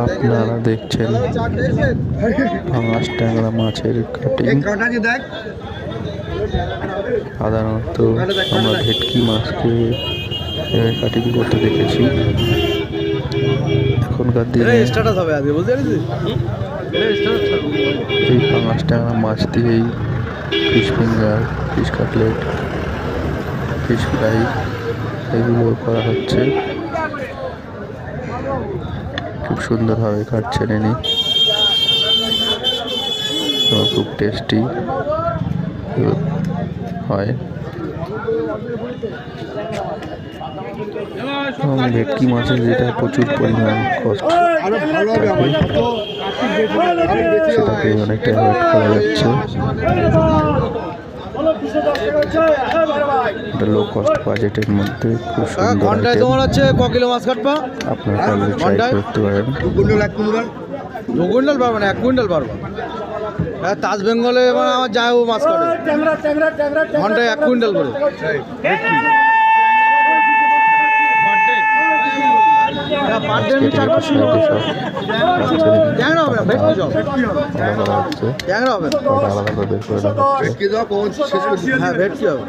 আপনারা দেখছেন পাঙাশ ট্যাংরা মাছের কাটিং। সাধারণত আমরা ভেটকি মাছকে কাটিং করতে দেখেছি। এখনকার দিনে এই পাঙাশ ট্যাংরা মাছ দিয়েই fish finger, fish cutlet, fish fry এগুলো করা হচ্ছে। খুব সুন্দরভাবে কাটছেন ইনি, খুব টেস্টি হয়। এবং ভেটকি মাছের যেটা প্রচুর পরিমাণ কষ্ট সেটাকে অনেকটা অ্যাভয়েড করা যাচ্ছে। এটা লো কস্ট বাজেটের মধ্যে খুব সুন্দর আইটেম। আপনারা পারলে ট্রাই করতে পারেন। 2 কুইন্টাল পারবো না, 1 কুইন্টাল পারবো। তাজ বেঙ্গলে মানে আমার যায় ও মাছ কাটে ঘন্টায় 1 কুইন্টাল করে। হ্যাঁ ভেটকি হবে।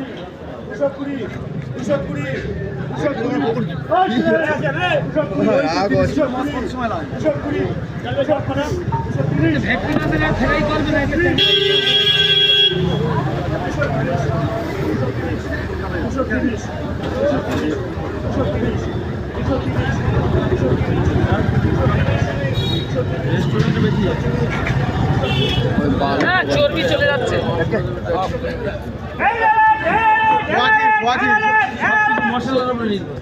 চর্বি চলে যাচ্ছে। মশলার উপরে নির্ভর।